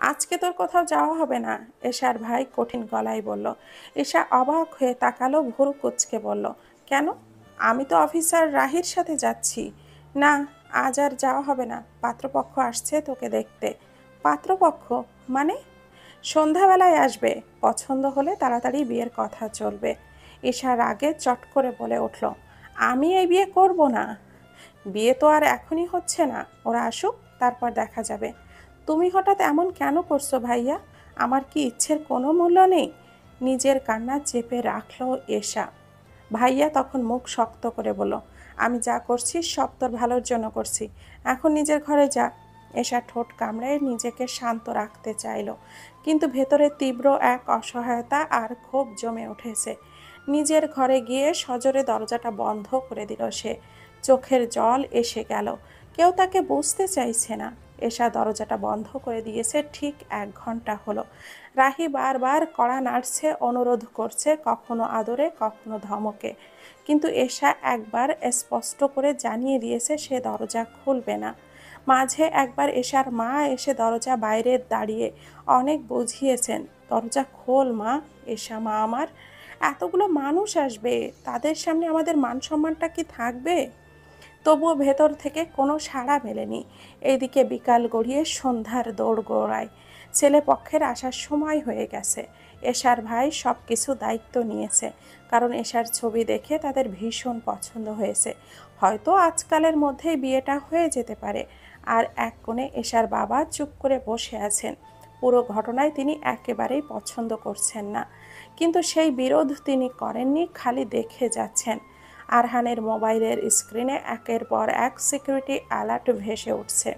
আজকে তোর কোথাও যাওয়া হবে না, এশার ভাই কঠিন গলায় বলল। এশা অবাক হয়ে তাকালো, ভুরু কুঁচকে বলল, কেন? আমি তো অফিসার রাহির সাথে যাচ্ছি। না, আজ আর যাওয়া হবে না, পাত্রপক্ষ আসছে তোকে দেখতে। পাত্রপক্ষ মানে? সন্ধ্যাবেলায় আসবে, পছন্দ হলে তাড়াতাড়ি বিয়ের কথা চলবে। এশার আগে চট করে বলে উঠল, আমি এই বিয়ে করব না। বিয়ে তো আর এখনই হচ্ছে না, ওরা আসুক, তারপর দেখা যাবে। তুমি হঠাৎ এমন কেন করছো ভাইয়া? আমার কি ইচ্ছের কোনো মূল্য নেই? নিজের কান্না চেপে রাখলো এশা। ভাইয়া তখন মুখ শক্ত করে বলল, আমি যা করছি সব তোর ভালোর জন্য করছি, এখন নিজের ঘরে যা। এশা ঠোঁট কামড়ে নিজেকে শান্ত রাখতে চাইল, কিন্তু ভেতরে তীব্র এক অসহায়তা আর ক্ষোভ জমে উঠেছে। নিজের ঘরে গিয়ে সজোরে দরজাটা বন্ধ করে দিল সে। চোখের জল এসে গেল। কেউ তাকে বুঝতে চাইছে না। এশা দরজাটা বন্ধ করে দিয়েছে ঠিক 1 ঘন্টা হলো। রাহি বারবার কড়া নাড়ছে, অনুরোধ করছে, কখনো আদরে কখনো ধমকে, কিন্তু এশা একবার স্পষ্ট করে জানিয়ে দিয়েছে সে দরজা খুলবে না। মাঝে একবার এশার মা এসে দরজা বাইরে দাঁড়িয়ে অনেক বুঝিয়েছেন, দরজা খোল মা, এশা মা আমার, এতগুলো মানুষ আসবে, তাদের সামনে আমাদের মান সম্মানটা কি থাকবে? তবুও ভেতর থেকে কোনো সাড়া মেলেনি। এইদিকে বিকাল গড়িয়ে সন্ধ্যার দৌড় গোড়ায়। ছেলে পক্ষের আসার সময় হয়ে গেছে। এশার ভাই সব কিছু দায়িত্ব নিয়েছে, কারণ এশার ছবি দেখে তাদের ভীষণ পছন্দ হয়েছে। হয়তো আজকালের মধ্যেই বিয়েটা হয়ে যেতে পারে। আর এক কোণে এশার বাবা চুপ করে বসে আছেন। পুরো ঘটনায় তিনি একেবারেই পছন্দ করছেন না, কিন্তু সেই বিরোধ তিনি করেননি, খালি দেখে যাচ্ছেন। আরহানের মোবাইলের স্ক্রিনে একের পর এক সিকিউরিটি অ্যালার্ট ভেসে উঠছে।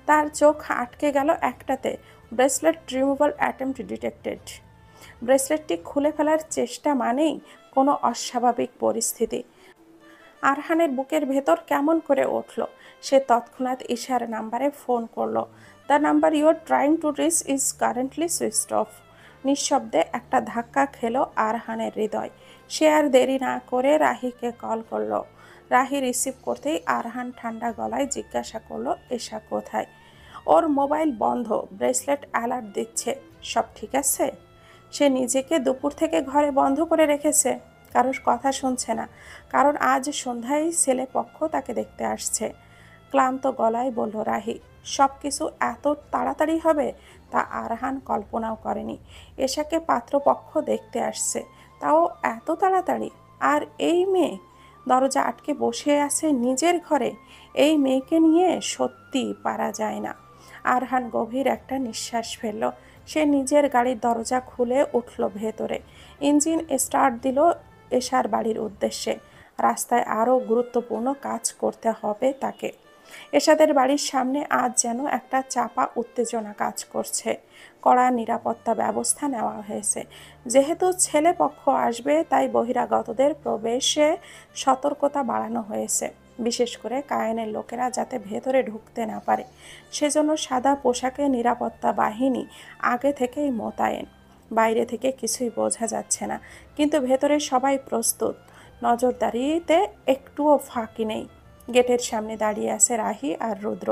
তার চোখ আটকে গেল একটাতে, ব্রেসলেট রিমুভাল অ্যাটেম্পট ডিটেক্টেড। ব্রেসলেটটি খুলে ফেলার চেষ্টা মানেই কোনো অস্বাভাবিক পরিস্থিতি। আরহানের বুকের ভেতর কেমন করে উঠল। সে তৎক্ষণাৎ ইশার নাম্বারে ফোন করলো। The number you are trying to reach is currently switched off. নিঃশব্দে একটা ধাক্কা খেলো আরহানের হৃদয়। সে আর দেরি না করে রাহিকে কল করলো। রাহি রিসিভ করতেই আরহান ঠান্ডা গলায় জিজ্ঞাসা করলো, এশা কোথায়? ওর মোবাইল বন্ধ, ব্রেসলেট অ্যালার্ট দিচ্ছে, সব ঠিক আছে। সে নিজেকে দুপুর থেকে ঘরে বন্ধ করে রেখেছে, কারোর কথা শুনছে না, কারণ আজ সন্ধ্যায় ছেলে পক্ষ তাকে দেখতে আসছে। ক্লান্ত গলায় বলল রাহি, সব কিছু এত তাড়াতাড়ি হবে তা আরহান কল্পনাও করেনি। এশাকে পাত্রপক্ষ দেখতে আসছে, তাও এত তাড়াতাড়ি। আর এই মেয়ে দরজা আটকে বসে আছে নিজের ঘরে। এই মেয়েকে নিয়ে সত্যি পারা যায় না। আরহান গভীর একটা নিঃশ্বাস ফেলল। সে নিজের গাড়ির দরজা খুলে উঠল ভেতরে। ইঞ্জিন স্টার্ট দিল এশার বাড়ির উদ্দেশ্যে। রাস্তায় আরও গুরুত্বপূর্ণ কাজ করতে হবে তাকে। এশাদের বাড়ির সামনে আজ যেন একটা চাপা উত্তেজনা কাজ করছে। কড়া নিরাপত্তা ব্যবস্থা নেওয়া হয়েছে। যেহেতু ছেলে পক্ষ আসবে, তাই বহিরাগতদের প্রবেশে সতর্কতা বাড়ানো হয়েছে, বিশেষ করে কায়েনের লোকেরা যাতে ভেতরে ঢুকতে না পারে। সেজন্য সাদা পোশাকে নিরাপত্তা বাহিনী আগে থেকেই মোতায়েন। বাইরে থেকে কিছুই বোঝা যাচ্ছে না, কিন্তু ভেতরে সবাই প্রস্তুত। নজরদারিতে একটুও ফাঁকি নেই। গেটের সামনে দাঁড়িয়ে আছে রাহি আর রুদ্র।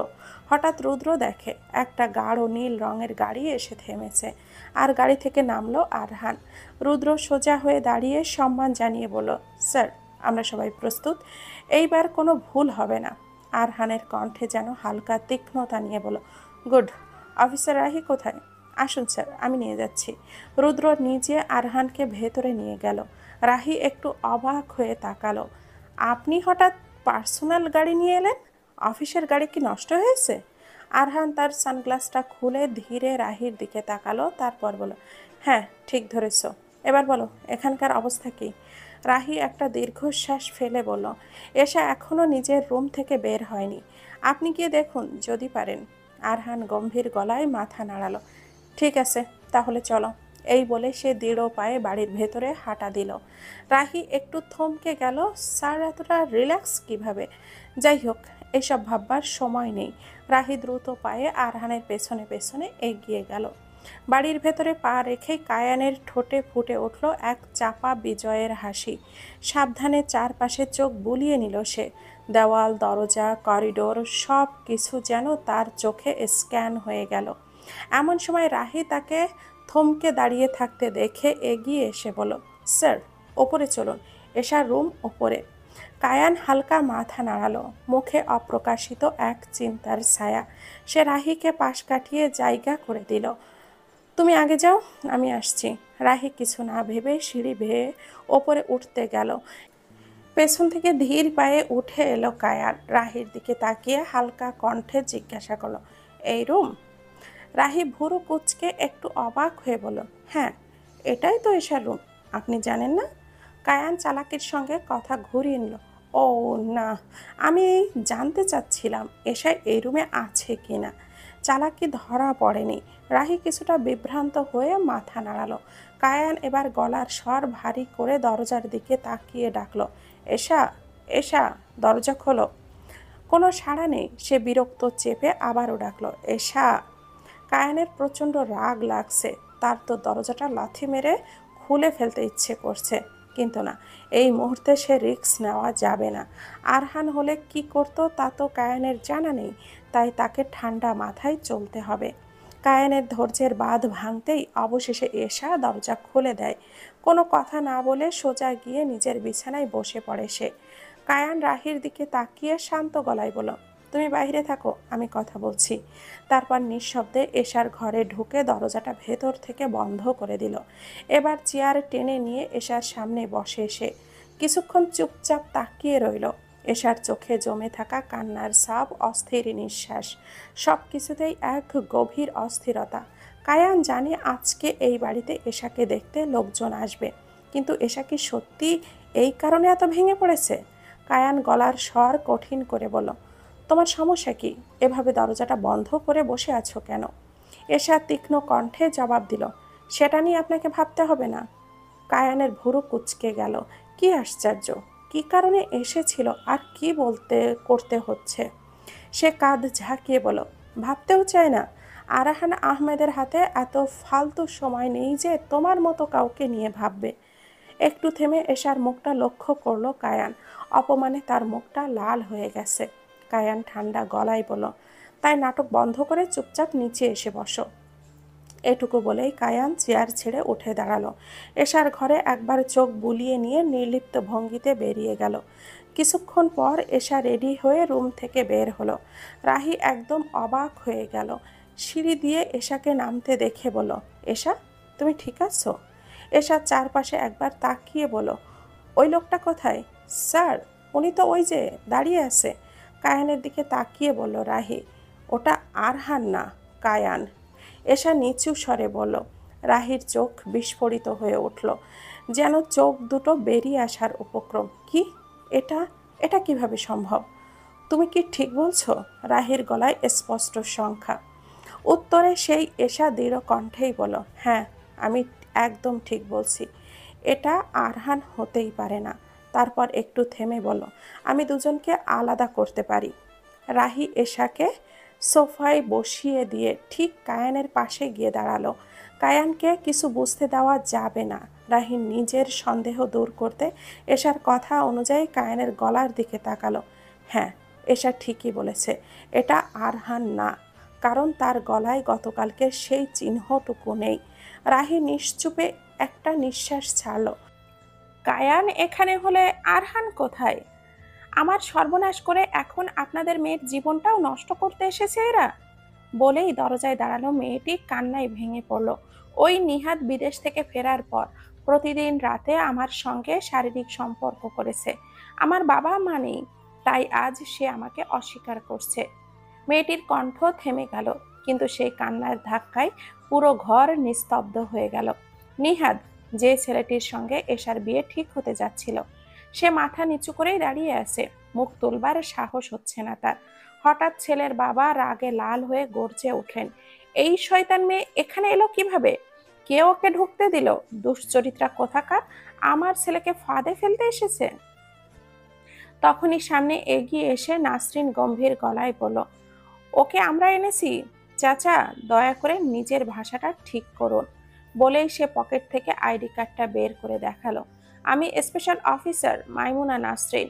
হঠাৎ রুদ্র দেখে একটা গাঢ় নীল রঙের গাড়ি এসে থেমেছে, আর গাড়ি থেকে নামলো আরহান। রুদ্র সোজা হয়ে দাঁড়িয়ে সম্মান জানিয়ে বলল, স্যার, আমরা সবাই প্রস্তুত, এইবার কোনো ভুল হবে না। আরহানের কণ্ঠে যেন হালকা তীক্ষ্ণতা নিয়ে বলল, গুড। অফিসার রাহি কোথায়? আসুন স্যার, আমি নিয়ে যাচ্ছি। রুদ্র নিজে আরহানকে ভেতরে নিয়ে গেল। রাহি একটু অবাক হয়ে তাকালো। আপনি হঠাৎ পার্সোনাল গাড়ি নিয়ে এলেন? অফিসের গাড়ি কি নষ্ট হয়েছে? আরহান তার সানগ্লাসটা খুলে ধীরে রাহির দিকে তাকালো, তারপর বলল, হ্যাঁ, ঠিক ধরেছ। এবার বলো, এখানকার অবস্থা কি? রাহি একটা দীর্ঘশ্বাস ফেলে বলল, এশা এখনও নিজের রুম থেকে বের হয়নি। আপনি গিয়ে দেখুন যদি পারেন। আরহান গম্ভীর গলায় মাথা নাড়ালো। ঠিক আছে, তাহলে চলো। এই বলে সে দৃঢ় পায়ে বাড়ির ভেতরে হাঁটা দিল। রাহি একটু থমকে গেল, স্যার এতটা রিল্যাক্স কিভাবে? যাই হোক, এসব ভাববার সময় নেই। রাহি দ্রুত পায়ে আরহানের পেছনে পেছনে এগিয়ে গেল। বাড়ির ভেতরে পা রেখেই কায়ানের ঠোঁটে ফুটে উঠল এক চাপা বিজয়ের হাসি। সাবধানে চারপাশে চোখ বুলিয়ে নিল সে। দেওয়াল, দরজা, করিডোর সব কিছু যেন তার চোখে স্ক্যান হয়ে গেল। এমন সময় রাহি তাকে থমকে দাঁড়িয়ে থাকতে দেখে এগিয়ে এসে বলল, স্যার, ওপরে চলুন। এশার রুম ওপরে। কায়ান হালকা মাথা নাড়ালো, মুখে অপ্রকাশিত এক চিন্তার ছায়া। সে রাহিকে পাশ কাটিয়ে জায়গা করে দিল। তুমি আগে যাও, আমি আসছি। রাহি কিছু না ভেবে সিঁড়ি বেয়ে ওপরে উঠতে গেল। পেছন থেকে ধীর পায়ে উঠে এলো কায়ান। রাহির দিকে তাকিয়ে হালকা কণ্ঠে জিজ্ঞাসা করলো, এই রুম? রাহি ভুরু কুঁচকে একটু অবাক হয়ে বলল, হ্যাঁ, এটাই তো এশার রুম। আপনি জানেন না? কায়ান চালাকির সঙ্গে কথা ঘুরিয়ে নিল। ও না, আমি জানতে চাচ্ছিলাম এশা এই রুমে আছে কি না। চালাকি ধরা পড়েনি। রাহি কিছুটা বিভ্রান্ত হয়ে মাথা নাড়ালো। কায়ান এবার গলার স্বর ভারী করে দরজার দিকে তাকিয়ে ডাকলো, এশা, এশা, দরজা খোলো। কোনো সাড়া নেই। সে বিরক্ত চেপে আবারও ডাকলো, এশা। কায়ানের প্রচণ্ড রাগ লাগছে। তার তো দরজাটা লাথি মেরে খুলে ফেলতে ইচ্ছে করছে, কিন্তু না, এই মুহূর্তে সে রিস্ক নেওয়া যাবে না। আরহান হলে কি করতো তা তো কায়ানের জানা নেই, তাই তাকে ঠান্ডা মাথায় চলতে হবে। কায়ানের ধৈর্যের বাঁধ ভাঙতেই অবশেষে এশা দরজা খুলে দেয়। কোনো কথা না বলে সোজা গিয়ে নিজের বিছানায় বসে পড়ে সে। কায়ান রাহির দিকে তাকিয়ে শান্ত গলায় বলল, তুমি বাইরে থাকো, আমি কথা বলছি। তারপর নিঃশব্দে এশার ঘরে ঢুকে দরজাটা ভেতর থেকে বন্ধ করে দিল। এবার চেয়ার টেনে নিয়ে এশার সামনে বসে সে। কিছুক্ষণ চুপচাপ তাকিয়ে রইল। এশার চোখে জমে থাকা কান্নার ছাপ, অস্থির নিঃশ্বাস, সব কিছুতেই এক গভীর অস্থিরতা। কায়ান জানে আজকে এই বাড়িতে এশাকে দেখতে লোকজন আসবে, কিন্তু এশা কি সত্যি এই কারণে এত ভেঙে পড়েছে? কায়ান গলার স্বর কঠিন করে বলল, তোমার সমস্যা কি? এভাবে দরজাটা বন্ধ করে বসে আছো কেন? এশা তীক্ষ্ণ কণ্ঠে জবাব দিল, সেটা নিয়ে আপনাকে ভাবতে হবে না। কায়ানের ভুরু কুঁচকে গেল। কি আশ্চর্য! কি কারণে এসেছিল আর কি বলতে করতে হচ্ছে? সে কাঁধ ঝাঁকিয়ে বলল, ভাবতেও চায় না। আরাহান আহমেদের হাতে এত ফালতু সময় নেই যে তোমার মতো কাউকে নিয়ে ভাববে। একটু থেমে এশার মুখটা লক্ষ্য করলো কায়ান। অপমানে তার মুখটা লাল হয়ে গেছে। কায়ান ঠান্ডা গলায় বলল, তাই নাটক বন্ধ করে চুপচাপ নিচে এসে বসো। এটুকু বলেই কায়ান চেয়ার ছেড়ে উঠে দাঁড়ালো। এশার ঘরে একবার চোখ বুলিয়ে নিয়ে নির্লিপ্ত ভঙ্গিতে বেরিয়ে গেল। কিছুক্ষণ পর এশা রেডি হয়ে রুম থেকে বের হলো। রাহি একদম অবাক হয়ে গেল। সিঁড়ি দিয়ে এশাকে নামতে দেখে বলল, এশা, তুমি ঠিক আছো? এশা চারপাশে একবার তাকিয়ে বলল, ওই লোকটা কোথায়? স্যার, উনি তো ওই যে দাঁড়িয়ে আছে। কায়ানের দিকে তাকিয়ে বলল রাহি, ওটা আরহান না, কায়ান। এশা নিচু স্বরে বলল। রাহির চোখ বিস্ফোরিত হয়ে উঠল, যেন চোখ দুটো বেরিয়ে আসার উপক্রম। কি? এটা এটা কিভাবে সম্ভব? তুমি কি ঠিক বলছো? রাহির গলায় স্পষ্ট সংখ্যা। উত্তরে সেই এশা দৃঢ় কণ্ঠেই বলল, হ্যাঁ, আমি একদম ঠিক বলছি। এটা আরহান হতেই পারে না। তারপর একটু থেমে বলল, আমি দুজনকে আলাদা করতে পারি। রাহি এশাকে সোফায় বসিয়ে দিয়ে ঠিক কায়ানের পাশে গিয়ে দাঁড়ালো। কায়ানকে কিছু বুঝতে দেওয়া যাবে না। রাহি নিজের সন্দেহ দূর করতে এশার কথা অনুযায়ী কায়ানের গলার দিকে তাকালো। হ্যাঁ, এশা ঠিকই বলেছে, এটা আরহান না, কারণ তার গলায় গতকালকে সেই চিহ্নটুকু নেই। রাহি নিশ্চুপে একটা নিঃশ্বাস ছাড়ল। কায়ান এখানে হলে আরহান কোথায়? আমার সর্বনাশ করে এখন আপনাদের মেয়ের জীবনটাও নষ্ট করতে এসেছে এরা। বলেই দরজায় দাঁড়ানো মেয়েটি কান্নায় ভেঙে পড়ল। ওই নিহাত বিদেশ থেকে ফেরার পর প্রতিদিন রাতে আমার সঙ্গে শারীরিক সম্পর্ক করেছে। আমার বাবা মা নেই, তাই আজ সে আমাকে অস্বীকার করছে। মেয়েটির কণ্ঠ থেমে গেল, কিন্তু সেই কান্নার ধাক্কায় পুরো ঘর নিস্তব্ধ হয়ে গেল। নিহাদ, যে ছেলেটির সঙ্গে এশার বিয়ে ঠিক হতে যাচ্ছিল, সে মাথা নিচু করেই দাঁড়িয়ে আছে। মুখ তুলবার সাহস হচ্ছে না তার। হঠাৎ ছেলের বাবা রাগে লাল হয়ে গর্জে উঠলেন, এই শয়তান মেয়ে এখানে এলো কিভাবে? কে ওকে ঢুকতে দিল? দুশ্চরিত্রা কোথাকার, আমার ছেলেকে ফাঁদে ফেলতে এসেছে। তখনই সামনে এগিয়ে এসে নাসরিন গম্ভীর গলায় বলল, ওকে আমরা এনেছি। চাচা, দয়া করে নিজের ভাষাটা ঠিক করুন। বলেই সে পকেট থেকে আইডি কার্ডটা বের করে দেখালো। আমি স্পেশাল অফিসার মাইমুনা নাসরিন।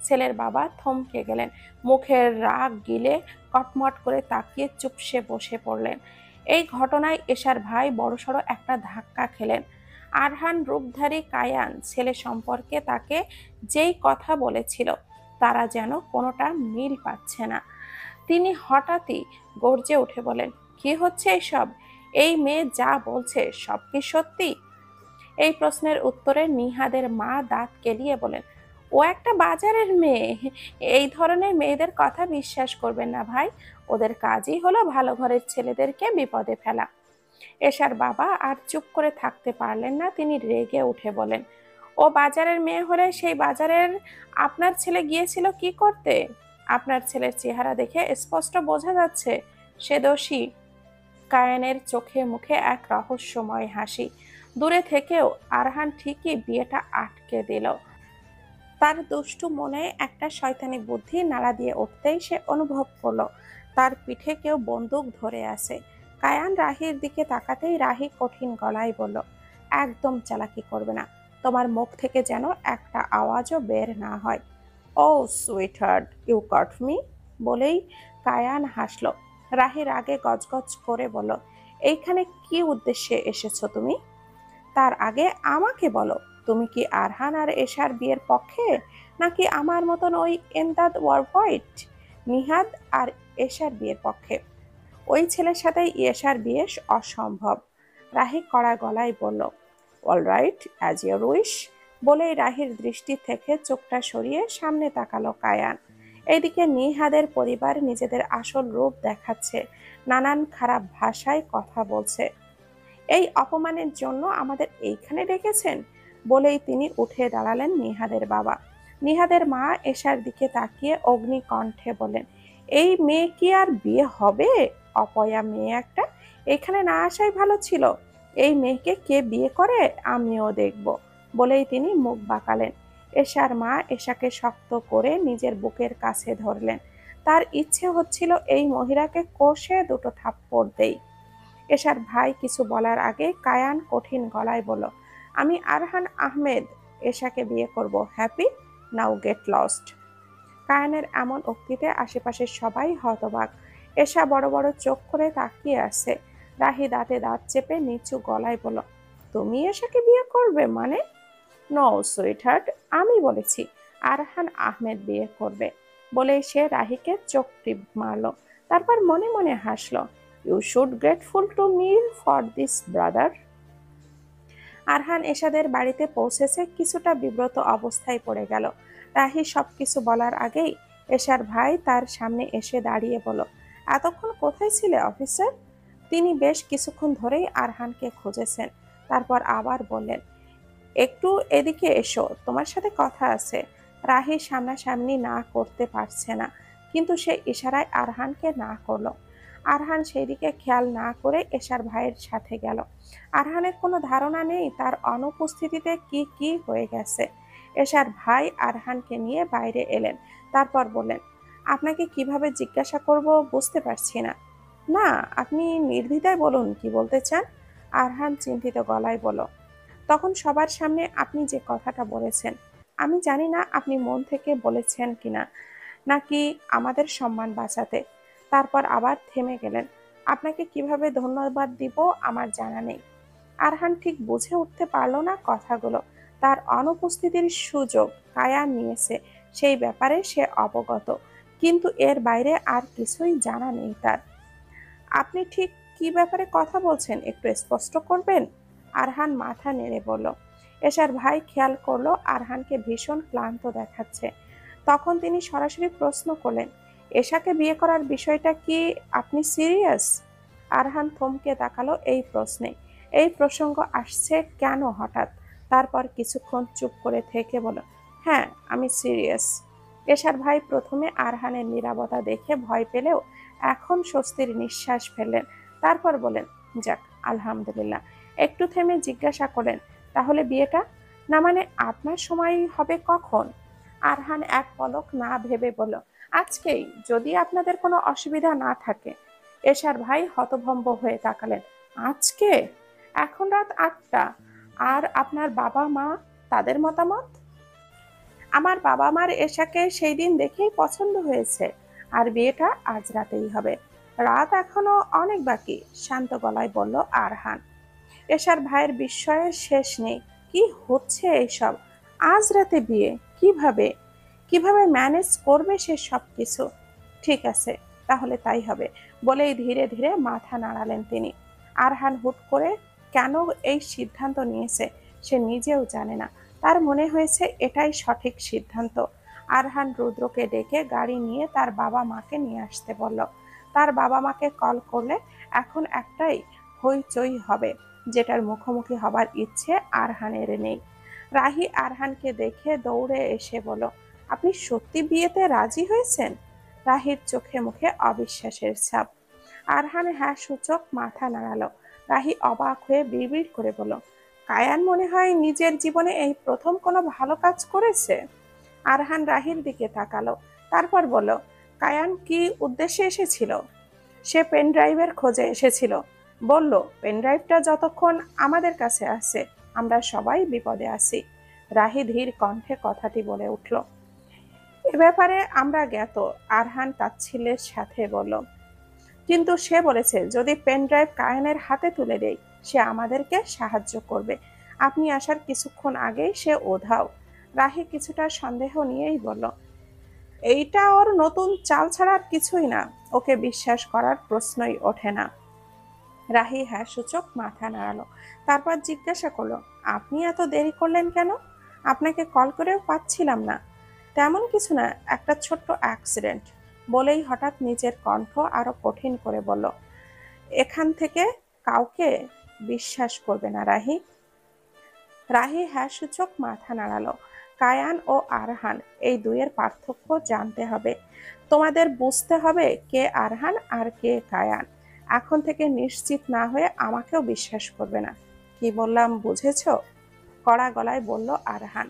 ছেলের বাবা থমকে গেলেন, মুখের রাগ গিলে কটমট করে তাকিয়ে চুপসে বসে পড়লেন। এই ঘটনায় এশার ভাই বড়সড় একটা ধাক্কা খেলেন। আরহান রূপধারী কায়ান ছেলে সম্পর্কে তাকে যেই কথা বলেছিল তারা যেন কোনোটা মিল পাচ্ছে না। তিনি হঠাৎই গর্জে উঠে বলেন, কি হচ্ছে এসব? এই মেয়ে যা বলছে সব কি সত্যি? এই প্রশ্নের উত্তরে নিহাদের মা দাঁত কেলিয়ে বলেন, ও একটা বাজারের মেয়ে। এই ধরনের মেয়েদের কথা বিশ্বাস করবেন না ভাই। ওদের কাজই হলো ভালো ঘরের ছেলেদেরকে বিপদে ফেলা। এশার বাবা আর চুপ করে থাকতে পারলেন না, তিনি রেগে উঠে বলেন, ও বাজারের মেয়ে হলে সেই বাজারের আপনার ছেলে গিয়েছিল কি করতে? আপনার ছেলের চেহারা দেখে স্পষ্ট বোঝা যাচ্ছে সে দোষী। কায়ানের চোখে মুখে এক রহস্যময় হাসি। দূরে থেকেও আরহান ঠিকই বিয়েটা আটকে দিল। তার দুষ্টু মনে একটা শয়তানি বুদ্ধি নাড়া দিয়ে উঠতেই সে অনুভব করলো তার পিঠে কেউ বন্দুক ধরে আছে। কায়ান রাহির দিকে তাকাতেই রাহি কঠিন গলায় বলল, একদম চালাকি করবে না। তোমার মুখ থেকে যেন একটা আওয়াজও বের না হয়। Oh sweetheart, you caught me. বলেই কায়ান হাসল। রাহি রাগে গজগজ করে বলল, এইখানে কি উদ্দেশ্যে এসেছো তুমি? তার আগে আমাকে বলো, তুমি কি আরহান আর এশার বিয়ের পক্ষে, নাকি আমার মতন ওই এমদাদ ওয়ারফাইট নিহাদ আর এশার বিয়ের পক্ষে? ওই ছেলের সাথে এশার বিয়ে অসম্ভব। রাহি কড়া গলায় বলল, অলরাইট, অ্যাজ ইউর উইশ। বলেই রাহির দৃষ্টি থেকে চোখটা সরিয়ে সামনে তাকালো কায়ান। এইদিকে নিহাদের পরিবার নিজেদের আসল রূপ দেখাচ্ছে, নানান খারাপ ভাষায় কথা বলছে। এই অপমানের জন্য আমাদের এইখানে ডেকেছেন? বলেই তিনি উঠে দাঁড়ালেন নিহাদের বাবা। নিহাদের মা এশার দিকে তাকিয়ে অগ্নিকণ্ঠে বলেন, এই মেয়ে কি আর বিয়ে হবে? অপয়া মেয়ে একটা, এখানে না আসাই ভালো ছিল। এই মেয়েকে কে বিয়ে করে আমিও দেখব। বলেই তিনি মুখ বাঁকালেন। এশার মা এশাকে শক্ত করে নিজের বুকের কাছে ধরলেন। তার ইচ্ছে হচ্ছিল এই মহিলাকে কষে দুটো থাপ্পড় দেই। এশার ভাই কিছু বলার আগে কায়ান কঠিন গলায় বলল, আমি আরহান আহমেদ এশাকে বিয়ে করব। হ্যাপি? Now get lost. কায়ানের এমন উক্তিতে আশেপাশের সবাই হতবাক। এশা বড় বড় চোখ করে তাকিয়ে আছে। রাহি দাঁতে দাঁত চেপে নিচু গলায় বলল, তুমি এশাকে বিয়ে করবে মানে? নো সুইটহার্ট, আমি বলেছি আরহান আহমেদ বিয়ে করবে। বলেই সে রাহিকে চোখ টিপ মারল। তারপর মনে মনে হাসলো, you should grateful to me for this brother. Arhan এশাদের বাড়িতে পৌঁছেছে কিছুটা বিব্রত অবস্থায় পড়ে গেল। রাহি সবকিছু বলার আগেই এশার ভাই তার সামনে এসে দাঁড়িয়ে বলল, এতক্ষণ কোথায় ছিলে অফিসার? তিনি বেশ কিছুক্ষণ ধরেই আরহানকে খুঁজেছেন। তারপর আবার বললেন, একটু এদিকে এসো, তোমার সাথে কথা আছে। রাহি সামনাসামনি না করতে পারছে না, কিন্তু সে ইশারায় আরহানকে না করলো। আরহান সেই দিকে খেয়াল না করে এশার ভাইয়ের সাথে গেল। আরহানের কোনো ধারণা নেই তার অনুপস্থিতিতে কি কি হয়ে গেছে। এশার ভাই আরহানকে নিয়ে বাইরে এলেন। তারপর বললেন, আপনাকে কিভাবে জিজ্ঞাসা করব বুঝতে পারছি না। না, আপনি নির্দ্বিধায় বলুন কি বলতে চান। আরহান চিন্তিত গলায় বলল, তখন সবার সামনে আপনি যে কথাটা বলেছেন, আমি জানি না আপনি মন থেকে বলেছেন কিনা, নাকি আমাদের সম্মান বাঁচাতে। তারপর আবার থেমে গেলেন। আপনাকে কিভাবে ধন্যবাদ দিব আমার জানা নেই। আরহান ঠিক বুঝে উঠতে পারল না কথাগুলো। তার অনুপস্থিতির সুযোগ কায়ান নিয়েছে, সেই ব্যাপারে সে অবগত, কিন্তু এর বাইরে আর কিছুই জানা নেই তার। আপনি ঠিক কি ব্যাপারে কথা বলছেন একটু স্পষ্ট করবেন? আরহান মাথা নেড়ে বলল। এশার ভাই খেয়াল করলো আরহানকে ভীষণ ক্লান্ত দেখাচ্ছে। তখন তিনি সরাসরি প্রশ্ন করলেন, এশাকে বিয়ে করার বিষয়টা কি আপনি সিরিয়াস? আরহান থমকে তাকালো এই প্রশ্নে। এই প্রসঙ্গ আসছে কেন হঠাৎ? তারপর কিছুক্ষণ চুপ করে থেকে বলল, হ্যাঁ আমি সিরিয়াস। এশার ভাই প্রথমে আরহানের নীরবতা দেখে ভয় পেলেও এখন স্বস্তির নিঃশ্বাস ফেললেন। তারপর বলেন, যাক আলহামদুলিল্লাহ। একটু থেমে জিজ্ঞাসা করেন, তাহলে বিয়েটা? না মানে আপনার সময় হবে কখন? আরহান এক পলক না ভেবে বলল, আজকেই, যদি আপনাদের কোনো অসুবিধা না থাকে। এশার ভাই হতভম্ব হয়ে তাকালেন। আজকে? এখন রাত 8টা। আর আপনার বাবা মা, তাদের মতামত? আমার বাবা মার এশাকে সেই দিন দেখেই পছন্দ হয়েছে, আর বিয়েটা আজ রাতেই হবে। রাত এখনো অনেক বাকি, শান্ত গলায় বলল আরহান। এশার ভাইয়ের বিস্ময়ের শেষ নেই। কি হচ্ছে এইসব? আজ রাতে বিয়ে? কিভাবে কিভাবে ম্যানেজ করবে সে সবকিছু? ঠিক আছে, তাহলে তাই হবে, বলেই ধীরে ধীরে মাথা নাড়ালেন তিনি। আরহান হুট করে কেন এই সিদ্ধান্ত নিয়েছে সে নিজেও জানে না। তার মনে হয়েছে এটাই সঠিক সিদ্ধান্ত। আরহান রুদ্রকে ডেকে গাড়ি নিয়ে তার বাবা মাকে নিয়ে আসতে বলল। তার বাবা মাকে কল করলে এখন একটাই হইচই হবে, যেটার মুখোমুখি হবার ইচ্ছে আরহানের নেই। রাহি আরহানকে দেখে দৌড়ে এসে বলল, আপনি সত্যি বিয়েতে রাজি হয়েছেন? রাহির চোখে মুখে অবিশ্বাসের ছাপ। আরহান হ্যাঁ সূচক মাথা নাড়ালো। রাহি অবাক হয়ে বিড়বিড় করে বলল, কায়ান মনে হয় নিজের জীবনে এই প্রথম কোনো ভালো কাজ করেছে। আরহান রাহির দিকে তাকালো, তারপর বলল, কায়ান কি উদ্দেশ্যে এসেছিল? সে পেন ড্রাইভের খোঁজে এসেছিল। বলল, পেন ড্রাইভটা যতক্ষণ আমাদের কাছে আছে আমরা সবাই বিপদে আছি। রাহি ধীর কণ্ঠে কথাটি বলে উঠল। এ ব্যাপারে আমরা জ্ঞাত, আরহান তাচ্ছিল্যের সাথে বলল। কিন্তু সে বলেছে যদি পেন ড্রাইভ কায়ানের হাতে তুলে দেই সে আমাদেরকে সাহায্য করবে। আপনি আসার কিছুক্ষণ আগেই সে উধাও। রাহি কিছুটা সন্দেহ নিয়েই বলল, এইটা ওর নতুন চাল ছাড়া আর কিছুই না, ওকে বিশ্বাস করার প্রশ্নই ওঠে না। রাহি হ্যাঁ সূচক মাথা নাড়ালো, তারপর জিজ্ঞাসা করলো, আপনি এত দেরি করলেন কেন? আপনাকে কল করেও পাচ্ছিলাম না। তেমন কিছু না, একটা ছোট্ট অ্যাক্সিডেন্ট, বলেই হঠাৎ নিজের কণ্ঠ আরো কঠিন করে বলল, এখান থেকে কাউকে বিশ্বাস করবে না রাহি। রাহি হ্যাঁ সূচক মাথা নাড়ালো। কায়ান ও আরহান, এই দুইয়ের পার্থক্য জানতে হবে। তোমাদের বুঝতে হবে কে আরহান আর কে কায়ান। এখন থেকে নিশ্চিত না হয়ে আমাকেও বিশ্বাস করবে না। কি বললাম বুঝেছো? কড়া গলায় বলল আরহান।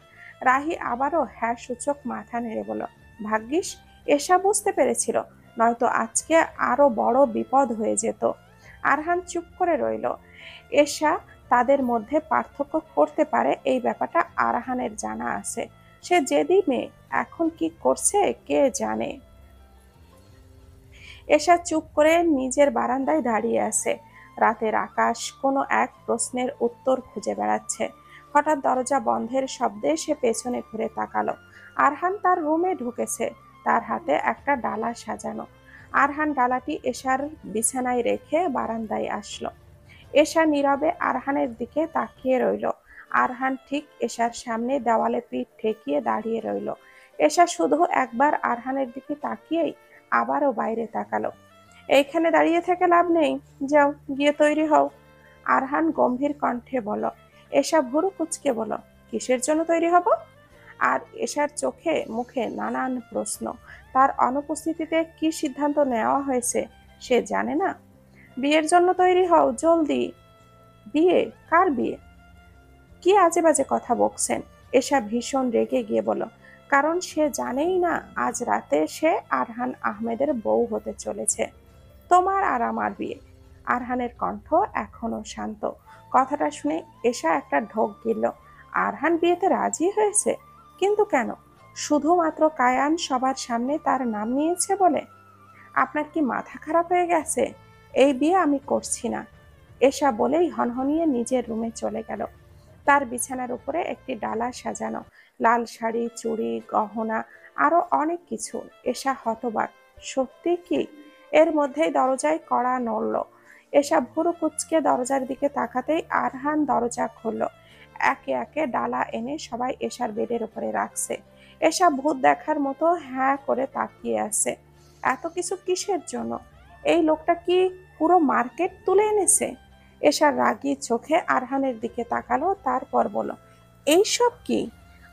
রাহি আবারও হ্যাঁ সূচক মাথা নেড়ে বলল, ভাগ্যিস এসা বুঝতে পেরেছিল, নয়তো আজকে আরো বড় বিপদ হয়ে যেত। আরহান চুপ করে রইল। এশা তাদের মধ্যে পার্থক্য করতে পারে এই ব্যাপারটা আরহানের জানা আছে। সে জেদি মেয়ে, এখন কি করছে কে জানে। এশা চুপ করে নিজের বারান্দায় দাঁড়িয়ে আছে। রাতের আকাশ কোনো এক প্রশ্নের উত্তর খুঁজে বেড়াচ্ছে। হঠাৎ দরজা বন্ধের শব্দে সে পেছনে ঘুরে তাকালো। আরহান তার রুমে ঢুকেছে, তার হাতে একটা ডালা সাজানো। আরহান ডালাটি এশার বিছানায় রেখে বারান্দায় আসলো। এশা নীরবে আরহানের দিকে তাকিয়ে রইল। আরহান ঠিক এশার সামনে দেওয়ালে পিঠ ঠেকিয়ে দাঁড়িয়ে রইল। এশা শুধু একবার আরহানের দিকে তাকিয়েই আবারও বাইরে তাকালো। এইখানে দাঁড়িয়ে থেকে লাভ নেই, যাও গিয়ে তৈরি হও। আরহান গম্ভীর কণ্ঠে বলল। এশা ভুরু কুঁচকে বলল, কিসের জন্য তৈরি হব? আর এশার চোখে মুখে নানান প্রশ্ন। তার অনুপস্থিতিতে কি সিদ্ধান্ত নেওয়া হয়েছে সে জানে না। বিয়ের জন্য তৈরি হও জলদি। বিয়ে? কার বিয়ে? কি আজে বাজে কথা বকছেন? এশা ভীষণ রেগে গিয়ে বলল, কারণ সে জানেই না আজ রাতে সে আরহান আহমেদের বউ হতে চলেছে। তোমার আর আমার বিয়ে। আরহানের কণ্ঠ এখনো শান্ত। কথাটা শুনে এশা একটা ঢোক গিলল। আরহান বিয়েতে রাজি হয়েছে? কিন্তু কেন? শুধুমাত্র কায়ান সবার সামনে তার নাম নিয়েছে বলে? আপনার কি মাথা খারাপ হয়ে গেছে? এই বিয়ে আমি করছি না। এশা বলেই হনহনিয়ে নিজের রুমে চলে গেল। তার বিছানার উপরে একটি ডালা সাজানো, লাল শাড়ি, চুড়ি, গহনা, আরো অনেক কিছু। এশা হতবাক, সত্যি কি? এর মধ্যেই দরজায় কড়া নড়ল। এশা ভুরু কুঁচকে দরজার দিকে তাকাতেই আরহান দরজা খুলল। একে একে ডালা এনে সবাই এশার বেডের উপরে রাখছে। এশা ভূত দেখার মতো হ্যাঁ করে তাকিয়ে আছে। এত কিছু কিসের জন্য? এই লোকটা কি পুরো মার্কেট তুলে এনেছে? এশার রাগী চোখে আরহানের দিকে তাকালো, তারপর বলল, এইসব কি?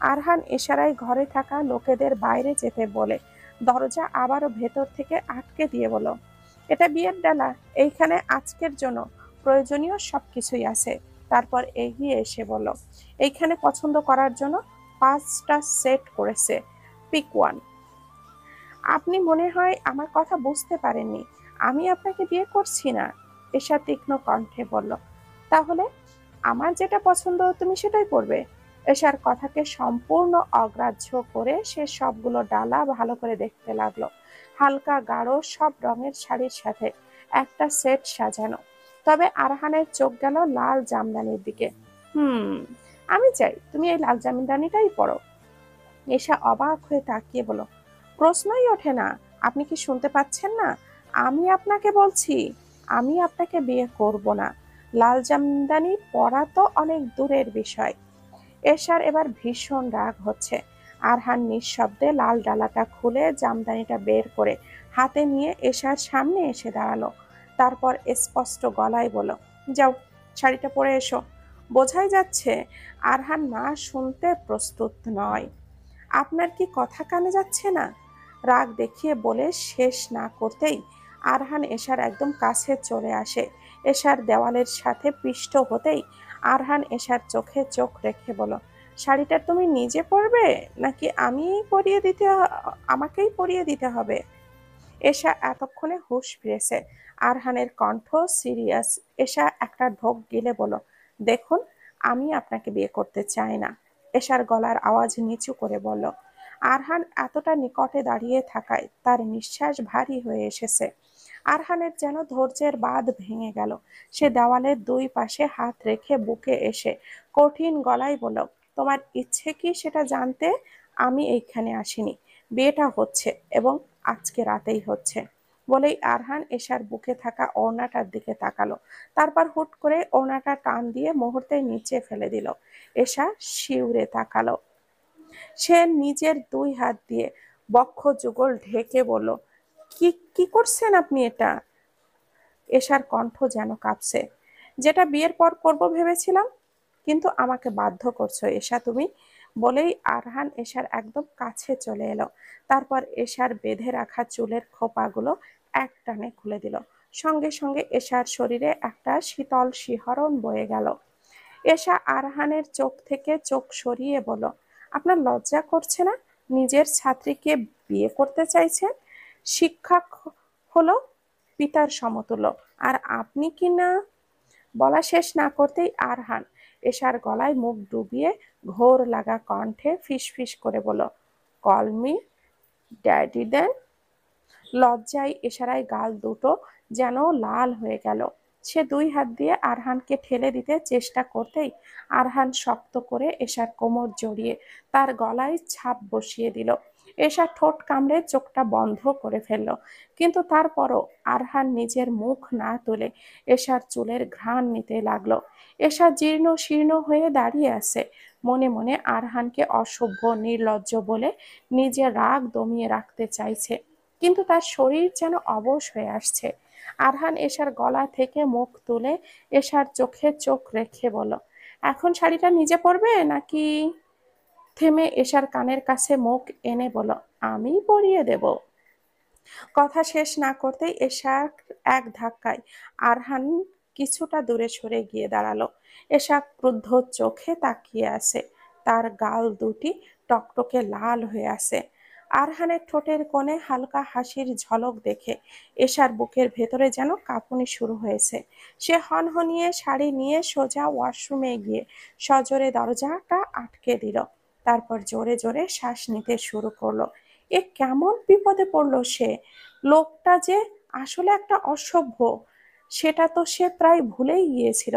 আরহান এশারায় ঘরে থাকা লোকেদের বাইরে যেতে বলে দরজা আবারও ভেতর থেকে আটকে দিয়ে বলল, এটা বিয়ের ডালা, এইখানে আজকের জন্য প্রয়োজনীয় সবকিছুই আছে। তারপর এগিয়ে এসে বলল, এইখানে পছন্দ করার জন্য 5টা সেট করেছে, পিক ওয়ান। আপনি মনে হয় আমার কথা বুঝতে পারেননি, আমি আপনাকে বিয়ে করছি না। এশা তীক্ষ্ণ কণ্ঠে বলল, তাহলে আমার যেটা পছন্দ তুমি সেটাই করবে? এশার কথাকে সম্পূর্ণ অগ্রাহ্য করে সে সবগুলো ডালা ভালো করে দেখতে লাগলো। হালকা গাঢ় সব রঙের শাড়ির সাথে একটা সেট সাজানো। তবে আরহানের চোখ গেল লাল জামদানির দিকে। হুম, আমি চাই তুমি এই লাল জামদানিটাই পরো। এসা অবাক হয়ে তাকিয়ে বলল, প্রশ্নই ওঠে না। আপনি কি শুনতে পাচ্ছেন না? আমি আপনাকে বলছি, আমি আপনাকে বিয়ে করব না। লাল জামদানি পরা তো অনেক দূরের বিষয়। এশার এবার ভীষণ রাগ হচ্ছে। আরহান নিঃশব্দে লাল ডালাটা খুলে জামদানিটা বের করে হাতে নিয়ে এশার সামনে এসে দাঁড়ালো। তারপর স্পষ্ট গলায় বলল, যাও, শাড়িটা পরে এসো। বোঝাই যাচ্ছে আরহান না শুনতে প্রস্তুত নয়। আপনার কি কথা কানে যাচ্ছে না? রাগ দেখিয়ে বলে শেষ না করতেই আরহান এশার একদম কাছে চলে আসে। এশার দেওয়ালের সাথে পিষ্ট হতেই আরহান এশার চোখে চোখ রেখে বলল, শাড়িটা তুমি নিজে পরবে নাকি আমাকেই পরিয়ে দিতে হবে? এশা এতক্ষণে হুঁশ ফিরেছে। আরহানের কণ্ঠ সিরিয়াস। এশা একটা ঢোক গিলে বলল, দেখুন, আমি আপনাকে বিয়ে করতে চাই না। এশার গলার আওয়াজ নিচু করে বলল। আরহান এতটা নিকটে দাঁড়িয়ে থাকায় তার নিঃশ্বাস ভারী হয়ে এসেছে। আরহানের যেন ধৈর্যের বাঁধ ভেঙে গেল। সে দেওয়ালের দুই পাশে হাত রেখে বুকে এসে কঠিন গলায় বলল, তোমার ইচ্ছে কি সেটা জানতে আমি এইখানে আসিনি। বিয়েটা হচ্ছে এবং আজকে রাতেই হচ্ছে। বলেই আরহান এশার বুকে থাকা ওড়নাটার দিকে তাকালো। তারপর হুট করে ওড়নাটা টান দিয়ে মুহূর্তে নিচে ফেলে দিল। এশা শিউরে তাকালো। সে নিজের দুই হাত দিয়ে বক্ষ যুগল ঢেকে বলল, কি কি করছেন আপনি এটা? এশার কণ্ঠ যেন কাঁপছে। যেটা বিয়ের পর করব ভেবেছিলাম, কিন্তু আমাকে বাধ্য করছো এশা তুমি। বলেই আরহান এশার একদম কাছে চলে এলো। তারপর এশার বেঁধে রাখা চুলের খোপাগুলো এক টানে খুলে দিল। সঙ্গে সঙ্গে এশার শরীরে একটা শীতল শিহরণ বয়ে গেল। এশা আরহানের চোখ থেকে চোখ সরিয়ে বলল, আপনার লজ্জা করছে না? নিজের ছাত্রীকে বিয়ে করতে চাইছেন? শিক্ষা হলো পিতার সমতুল্য, আর আপনি কি না? বলা শেষ না করতেই আরহান এশার গলায় মুখ ডুবিয়ে ঘোর লাগা কণ্ঠে ফিসফিস করে বলল, কল মি ড্যাডি দেন। লজ্জায় এশারায় গাল দুটো যেন লাল হয়ে গেল। সে দুই হাত দিয়ে আরহানকে ঠেলে দিতে চেষ্টা করতেই আরহান শক্ত করে এশার কোমর জড়িয়ে তার গলায় ছাপ বসিয়ে দিল। এশা ঠোঁট কামড়ে চোখটা বন্ধ করে ফেলল। কিন্তু তারপরও আরহান নিজের মুখ না তুলে এশার চুলের ঘ্রাণ নিতে লাগলো। এশা জীর্ণ শীর্ণ হয়ে দাঁড়িয়ে আছে। মনে মনে আরহানকে অসভ্য নির্লজ্জ বলে নিজের রাগ দমিয়ে রাখতে চাইছে, কিন্তু তার শরীর যেন অবশ হয়ে আসছে। আরহান এশার গলা থেকে মুখ তুলে এশার চোখে চোখ রেখে বলল, এখন শাড়িটা নিজে পরবে নাকি? থেমে এশার কানের কাছে মুখ এনে বলল, আমি পরিয়ে দেব। কথা শেষ না করতেই এশার এক ধাক্কায় আরহান কিছুটা দূরে সরে গিয়ে দাঁড়ালো। এশা ক্রুদ্ধ চোখে তাকিয়ে আছে। তার গাল দুটি টকটকে লাল হয়ে আছে। আরহানের ঠোঁটের কোণে হালকা হাসির ঝলক দেখে এশার বুকের ভেতরে যেন কাঁপুনি শুরু হয়েছে। সে হনহনিয়ে শাড়ি নিয়ে সোজা ওয়াশরুমে গিয়ে সজোরে দরজাটা আটকে দিল। তারপর জোরে জোরে শ্বাস নিতে শুরু করলো। এ কেমন বিপদে পড়লো সে! লোকটা যে আসলে একটা অসভ্য, সেটা তো সে প্রায় ভুলেই গিয়েছিল।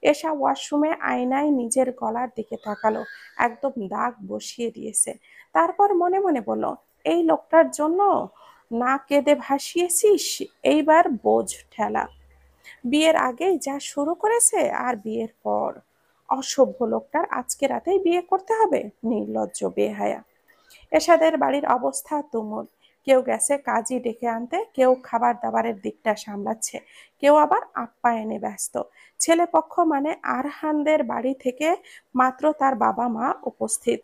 এসা ওয়াশরুমে আয়নায় নিজের গলার দিকে তাকালো। একদম দাগ বসিয়ে দিয়েছে। তারপর মনে মনে বলল, এই লোকটার জন্য না কেঁদে ভাসিয়েছিস, এইবার বোঝ ঠেলা। বিয়ের আগেই যা শুরু করেছে, আর বিয়ের পর অসভ্য লোকটার আজকে রাতেই বিয়ে করতে হবে? নির্লজ্জ বেহায়া। এশাদের বাড়ির অবস্থা তুমুল। কেউ গেছে কাজী ডেকে আনতে, কেউ খাবার দাবারের দিকটা সামলাচ্ছে, কেউ আবার আপ্যায়নে ব্যস্ত। ছেলেপক্ষ মানে আরহানদের বাড়ি থেকে মাত্র তার বাবা মা উপস্থিত।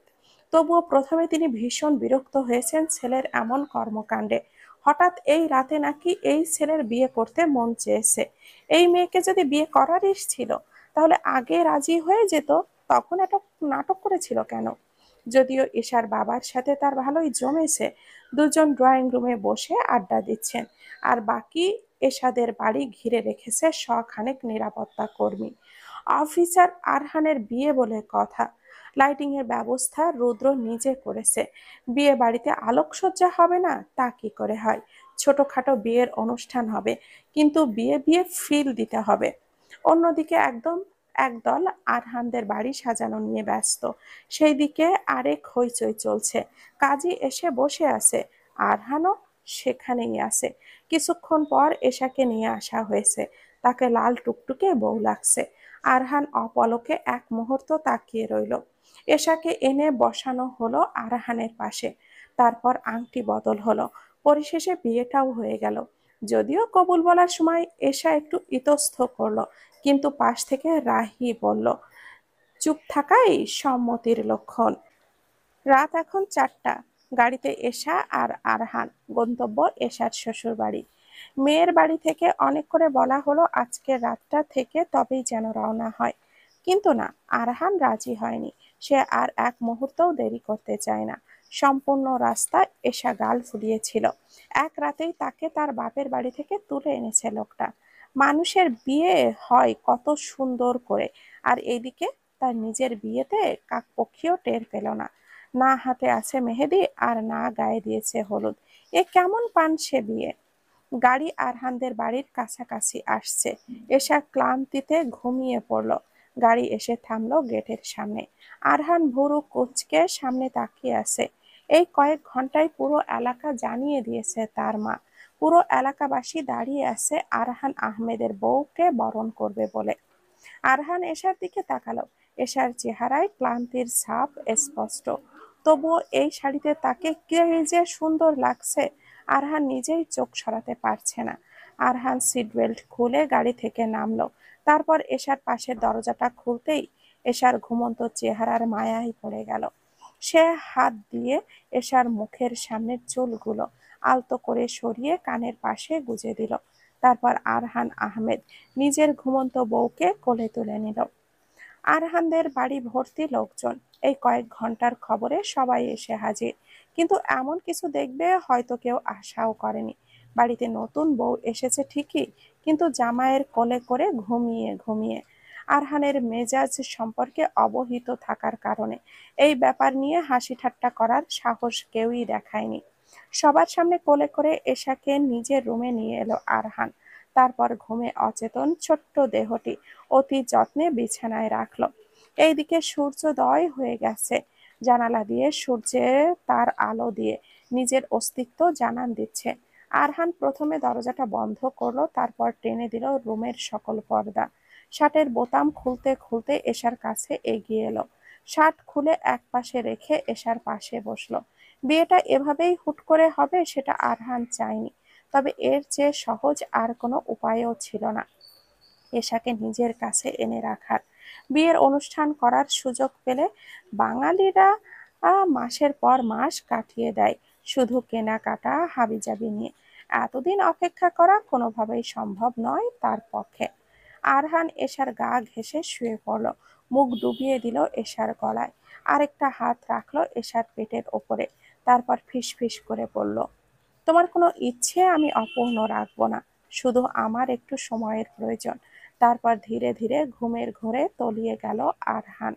তবুও প্রথমে তিনি ভীষণ বিরক্ত হয়েছেন ছেলের এমন কর্মকাণ্ডে। হঠাৎ এই রাতে নাকি এই ছেলের বিয়ে করতে মন চেয়েছে। এই মেয়েকে যদি বিয়ে করারই ছিল, তাহলে আগে রাজি হয়ে যেত। তখন এত নাটক করেছিল কেন? যদিও ঈশার বাবার সাথে তার ভালোই জমেছে। দুজন ড্রয়িং রুমে বসে আড্ডা দিচ্ছেন, আর বাকি এশাদের বাড়ি ঘিরে রেখেছে শখানেক নিরাপত্তা কর্মী। অফিসার আরহানের বিয়ে বলে কথা। লাইটিং এর ব্যবস্থা রুদ্র নিজে করেছে। বিয়ে বাড়িতে আলোকসজ্জা হবে না তা কি করে হয়? ছোটখাটো বিয়ের অনুষ্ঠান হবে, কিন্তু বিয়ে বিয়ে ফিল দিতে হবে। অন্যদিকে একদল আরহানদের বাড়ি সাজানো নিয়ে ব্যস্ত। সেই দিকে আরেক হইচই চলছে। কাজী এসে বসে আছে, আরহানও সেখানেই আছে। কিছুক্ষণ পর এশাকে নিয়ে আসা হয়েছে। তাকে লাল টুকটুকে বউ লাগছে। আরহান অপলকে এক মুহূর্ত তাকিয়ে রইল। এশাকে এনে বসানো হলো আরহানের পাশে। তারপর আংটি বদল হলো। পরিশেষে বিয়েটাও হয়ে গেল। যদিও কবুল বলার সময় এশা একটু ইতস্ত করলো, কিন্তু পাশ থেকে রাহি বলল, চুপ থাকাই সম্মতির লক্ষণ। রাত এখন 4টা। গাড়িতে এশা আর আরহান। গন্তব্য এশার শ্বশুর বাড়ি। মেয়ের বাড়ি থেকে অনেক করে বলা হলো আজকের রাতটা থেকে তবেই যেন রওনা হয়, কিন্তু না, আরহান রাজি হয়নি। সে আর এক মুহূর্তও দেরি করতে চায় না। সম্পূর্ণ রাস্তা এশা গাল ফুলিয়েছিল। এক রাতেই তাকে তার বাপের বাড়ি থেকে তুলে এনেছে লোকটা। মানুষের বিয়ে হয় কত সুন্দর করে, আর এইদিকে তার নিজের বিয়েতে কাকপক্ষীও টের পেল না। না হাতে আছে মেহেদি আর না গায়ে দিয়েছে হলুদ। এ কেমন পান সে বিয়ে! গাড়ি আরহানদের বাড়ির কাছাকাছি আসছে। এশা ক্লান্তিতে ঘুমিয়ে পড়ল। গাড়ি এসে থামলো গেটের সামনে। আরহান ভুরু কুঁচকে সামনে তাকিয়ে আছে। এই কয়েক ঘন্টায় পুরো এলাকা জানিয়ে দিয়েছে তার মা। পুরো এলাকাবাসী দাঁড়িয়ে আছে আরহান আহমেদের বউকে বরণ করবে বলে। আরহান এশার দিকে তাকালো। এশার চেহারায় ক্লান্তির ছাপ স্পষ্ট। তবুও এই শাড়িতে তাকে কে যে সুন্দর লাগছে, আরহান নিজেই চোখ সরাতে পারছে না। আরহান সিট বেল্ট খুলে গাড়ি থেকে নামলো। তারপর এশার পাশের দরজাটা খুলতেই এশার ঘুমন্ত চেহারার মায়ায় পড়ে গেল। সে হাত দিয়ে এশার মুখের সামনের চুলগুলো আলতো করে সরিয়ে কানের পাশে গুজে দিল। তারপর আরহান আহমেদ নিজের ঘুমন্ত বউকে কোলে তুলে নিল। আরহানদের বাড়ি ভর্তি লোকজন। এই কয়েক ঘন্টার খবরে সবাই এসে হাজির। কিন্তু এমন কিছু দেখবে হয়তো কেউ আশাও করেনি। বাড়িতে নতুন বউ এসেছে ঠিকই, কিন্তু জামাইয়ের কোলে করে ঘুমিয়ে ঘুমিয়ে। আরহানের মেজাজ সম্পর্কে অবহিত থাকার কারণে এই ব্যাপার নিয়ে হাসি ঠাট্টা করার সাহস কেউই দেখায়নি। সবার সামনে কোলে করে এশাকে নিজের রুমে নিয়ে এলো আরহান। তারপর ঘুমে অচেতন ছোট্ট দেহটি অতি যত্নে বিছানায় রাখলো। এইদিকে সূর্যোদয় হয়ে গেছে। জানালা দিয়ে সূর্যের তার আলো দিয়ে নিজের অস্তিত্ব জানান দিচ্ছে। আরহান প্রথমে দরজাটা বন্ধ করলো, তারপর টেনে দিল রুমের সকল পর্দা। শার্টের বোতাম খুলতে খুলতে এশার কাছে এগিয়ে এলো। শার্ট খুলে একপাশে রেখে এশার পাশে বসলো। বিয়েটা এভাবেই হুট করে হবে সেটা আরহান চায়নি, তবে এর চেয়ে সহজ আর কোনো উপায়ও ছিল না এশাকে নিজের কাছে এনে রাখার। বিয়ের অনুষ্ঠান করার সুযোগ পেলে বাঙালিরা মাসের পর মাস কাটিয়ে দেয় শুধু কেনাকাটা হাবিজাবি নিয়ে। এতদিন অপেক্ষা করা কোনোভাবেই সম্ভব নয় তার পক্ষে। আরহান এশার গা ঘেঁষে শুয়ে পড়ল। মুখ ডুবিয়ে দিল এশার গলায়। আরেকটা হাত রাখলো এশার পেটের ওপরে। তারপর ফিসফিস করে বলল, তোমার কোনো ইচ্ছে আমি অপূর্ণ রাখবো না, শুধু আমার একটু সময়ের প্রয়োজন। তারপর ধীরে ধীরে ঘুমের ঘোরে তলিয়ে গেল আরহান।